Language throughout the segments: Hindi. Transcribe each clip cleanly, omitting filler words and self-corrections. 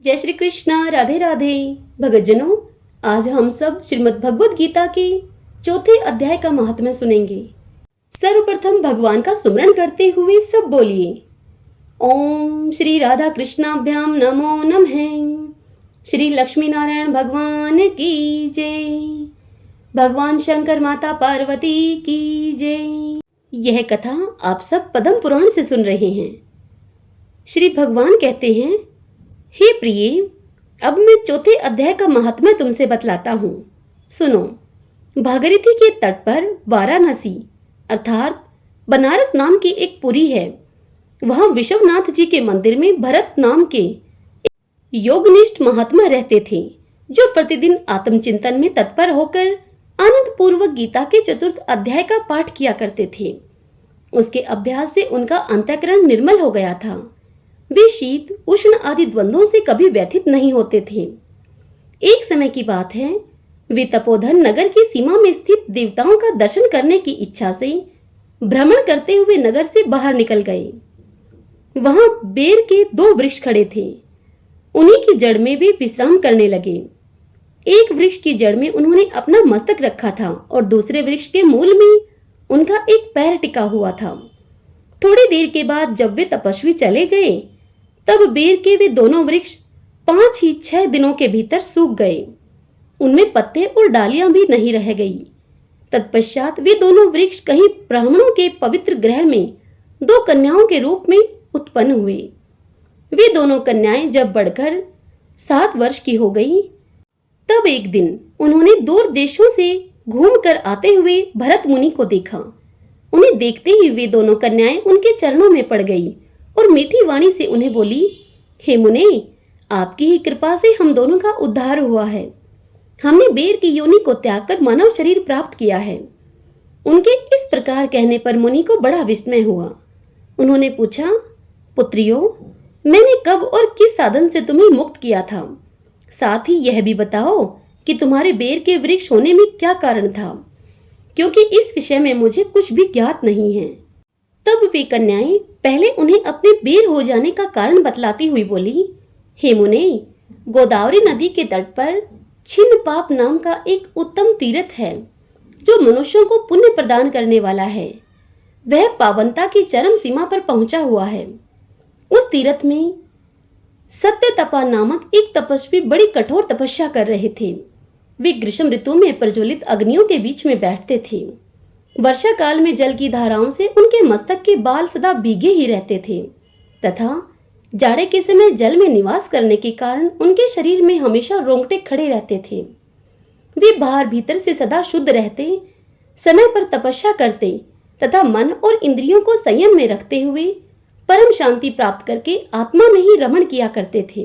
जय श्री कृष्णा। राधे राधे। भगतजनों, आज हम सब श्रीमद् भगवद गीता के चौथे अध्याय का महात्म्य सुनेंगे। सर्वप्रथम भगवान का सुमरण करते हुए सब बोलिए, ओम श्री राधा कृष्णाभ्याम नमो नमः। श्री लक्ष्मी नारायण भगवान की जय। भगवान शंकर माता पार्वती की जय। यह कथा आप सब पद्म पुराण से सुन रहे हैं। श्री भगवान कहते हैं, हे प्रिय, अब मैं चौथे अध्याय का महात्म्य तुमसे बतलाता हूँ। सुनो। भागीरथी के तट पर वाराणसी अर्थात बनारस नाम की एक पुरी है। वहां विश्वनाथ जी के मंदिर में भरत नाम के योगनिष्ठ महात्मा रहते थे, जो प्रतिदिन आत्मचिंतन में तत्पर होकर आनंद पूर्वक गीता के चतुर्थ अध्याय का पाठ किया करते थे। उसके अभ्यास से उनका अंतःकरण निर्मल हो गया था। वे शीत उष्ण आदि द्वंद्वों से कभी व्यथित नहीं होते थे। एक समय की बात है, वे तपोधन नगर की सीमा में स्थित देवताओं का दर्शन करने की इच्छा से भ्रमण करते हुए नगर से बाहर निकल गए। वहां बेर के 2 वृक्ष खड़े थे। उन्हीं की जड़ में वे विश्राम करने लगे। एक वृक्ष की जड़ में उन्होंने अपना मस्तक रखा था और दूसरे वृक्ष के मूल में उनका एक पैर टिका हुआ था। थोड़ी देर के बाद जब वे तपस्वी चले गए, तब बेर के वे दोनों वृक्ष 5 ही 6 दिनों के भीतर सूख गए। उनमें पत्ते और डालियां भी नहीं रह गई। तत्पश्चात वे दोनों वृक्ष कहीं ब्राह्मणों के पवित्र गृह में 2 कन्याओं के रूप में उत्पन्न हुए। वे दोनों कन्याएं जब बढ़कर 7 वर्ष की हो गई, तब एक दिन उन्होंने दूर देशों से घूमकर आते हुए भरत मुनि को देखा। उन्हें देखते ही वे दोनों कन्याएं उनके चरणों में पड़ गई और मीठी वाणी से उन्हें बोली, हे मुने, आपकी ही कृपा से हम दोनों का उद्धार हुआ है। हमने बेर की योनि को त्याग कर मानव शरीर प्राप्त किया है। उनके इस प्रकार कहने पर मुनि को बड़ा विस्मय हुआ। उन्होंने पूछा, पुत्रियों, मैंने कब और किस साधन से तुम्हें मुक्त किया था? साथ ही यह भी बताओ कि तुम्हारे बेर के वृक्ष होने में क्या कारण था, क्योंकि इस विषय में मुझे कुछ भी ज्ञात नहीं है। तब वे कन्याएं पहले उन्हें अपने बेर हो जाने का कारण बतलाती हुई बोली, हे मुने, गोदावरी नदी के तट पर छिन्न पाप नाम का एक उत्तम तीर्थ है, जो मनुष्यों को पुण्य प्रदान करने वाला है। वह पावनता की चरम सीमा पर पहुंचा हुआ है। उस तीर्थ में सत्यतपा नामक एक तपस्वी बड़ी कठोर तपस्या कर रहे थे। वे ग्रीष्म ऋतु में प्रज्वलित अग्नियों के बीच में बैठते थे। वर्षा काल में जल की धाराओं से उनके मस्तक के बाल सदा भीगे ही रहते थे तथा जाड़े के समय जल में निवास करने के कारण उनके शरीर में हमेशा रोंगटे खड़े रहते थे। वे बाहर भीतर से सदा शुद्ध रहते, समय पर तपस्या करते तथा मन और इंद्रियों को संयम में रखते हुए परम शांति प्राप्त करके आत्मा में ही रमण किया करते थे।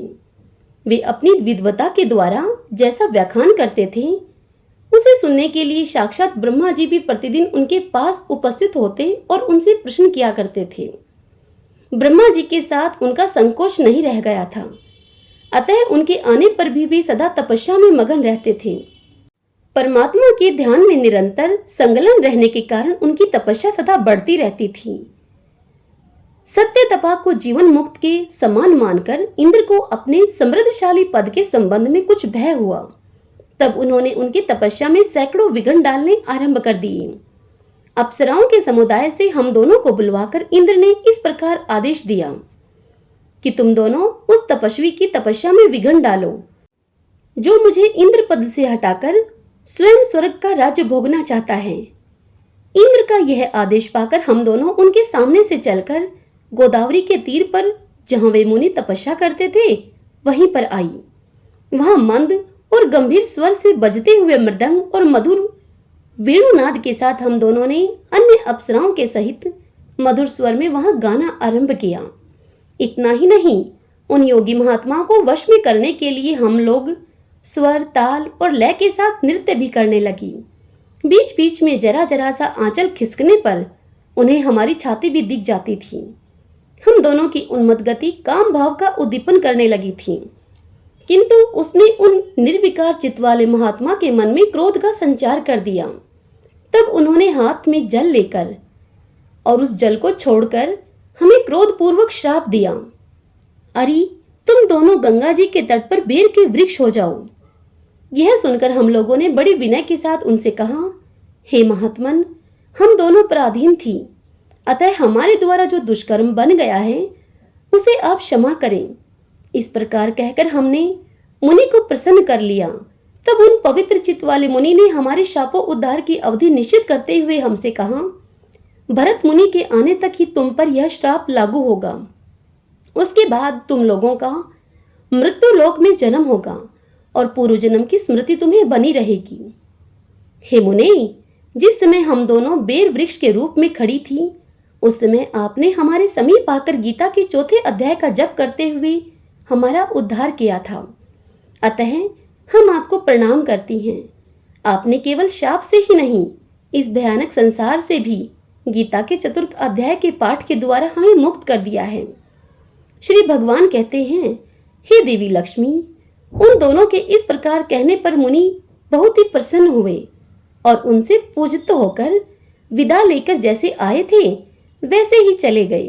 वे अपनी विद्वता के द्वारा जैसा व्याख्यान करते थे, उसे सुनने के लिए साक्षात ब्रह्मा जी भी प्रतिदिन उनके पास उपस्थित होते और उनसे प्रश्न किया करते थे। ब्रह्मा जी के साथ उनका संकोच नहीं रह गया था, अतः उनके आने पर भी वे सदा तपस्या में मगन रहते थे। परमात्मा के ध्यान में निरंतर संलग्न रहने के कारण उनकी तपस्या सदा बढ़ती रहती थी। सत्य तपा को जीवन मुक्त के समान मानकर इंद्र को अपने समृद्धशाली पद के संबंध में कुछ भय हुआ। तब उन्होंने उनकी तपस्या में सैकड़ों विघ्न डालने आरंभ कर दिए। अप्सराओं के समुदाय से हम दोनों को बुलवाकर इंद्र ने इस प्रकार आदेश दिया कि तुम दोनों उस तपस्वी की तपस्या में विघ्न डालो, जो मुझे इंद्र पद से हटाकर स्वयं स्वर्ग का राज्य भोगना चाहता है। इंद्र का यह आदेश पाकर हम दोनों उनके सामने से चलकर गोदावरी के तीर पर, जहां वे मुनि तपस्या करते थे, वहीं पर आई। वहां मंद और गंभीर स्वर से बजते हुए मृदंग और मधुर वेणुनाद के साथ हम दोनों ने अन्य अप्सराओं के सहित मधुर स्वर में वहां गाना आरंभ किया। इतना ही नहीं, उन योगी महात्माओं को वश में करने के लिए हम लोग स्वर, ताल और लय के साथ नृत्य भी करने लगी। बीच बीच में जरा जरा सा आंचल खिसकने पर उन्हें हमारी छाती भी दिख जाती थी। हम दोनों की उन्मत्त गति काम भाव का उद्दीपन करने लगी थी, किंतु उसने उन निर्विकार चित्त वाले महात्मा के मन में क्रोध का संचार कर दिया। तब उन्होंने हाथ में जल लेकर और उस जल को छोड़कर हमें क्रोध पूर्वक श्राप दिया। अरे, तुम दोनों गंगा जी के तट पर बेर के वृक्ष हो जाओ। यह सुनकर हम लोगों ने बड़ी विनय के साथ उनसे कहा, हे महात्मन, हम दोनों पराधीन थी, अतः हमारे द्वारा जो दुष्कर्म बन गया है उसे आप क्षमा करें। इस प्रकार कहकर हमने मुनि को प्रसन्न कर लिया। तब उन पवित्र चित्त वाले मुनि ने हमारे शापों उद्धार की अवधि निश्चित करते हुए हमसे कहा, भरत मुनि के आने तक ही तुम पर यह श्राप लागू होगा। उसके बाद तुम लोगों का मृत्यु लोक में जन्म होगा और पूर्व जन्म की स्मृति तुम्हें बनी रहेगी। हे मुनि, जिस समय हम दोनों बेर वृक्ष के रूप में खड़ी थी, उस समय आपने हमारे समीप आकर गीता के चौथे अध्याय का जप करते हुए हमारा उद्धार किया था। अतः हम आपको प्रणाम करती हैं। आपने केवल शाप से ही नहीं, इस भयानक संसार से भी गीता के चतुर्थ अध्याय के पाठ के द्वारा हमें मुक्त कर दिया है। श्री भगवान कहते हैं, हे देवी लक्ष्मी, उन दोनों के इस प्रकार कहने पर मुनि बहुत ही प्रसन्न हुए और उनसे पूजित होकर विदा लेकर जैसे आए थे वैसे ही चले गए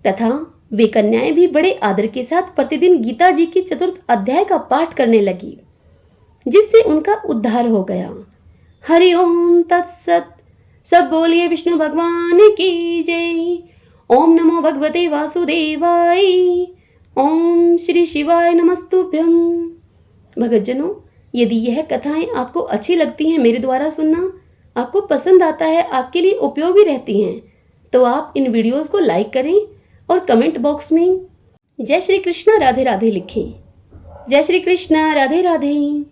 तथा वे कन्याएं भी बड़े आदर के साथ प्रतिदिन गीता जी की चतुर्थ अध्याय का पाठ करने लगी, जिससे उनका उद्धार हो गया। हरि ओम तत्सत। सब बोलिए विष्णु भगवान की जय। ओम नमो भगवते वासुदेवाय। ओम श्री शिवाय नमस्तुभ्यम। भगतजनों, यदि यह कथाएं आपको अच्छी लगती हैं, मेरे द्वारा सुनना आपको पसंद आता है, आपके लिए उपयोगी रहती हैं, तो आप इन वीडियोस को लाइक करें और कमेंट बॉक्स में जय श्री कृष्णा राधे राधे लिखें। जय श्री कृष्णा राधे राधे।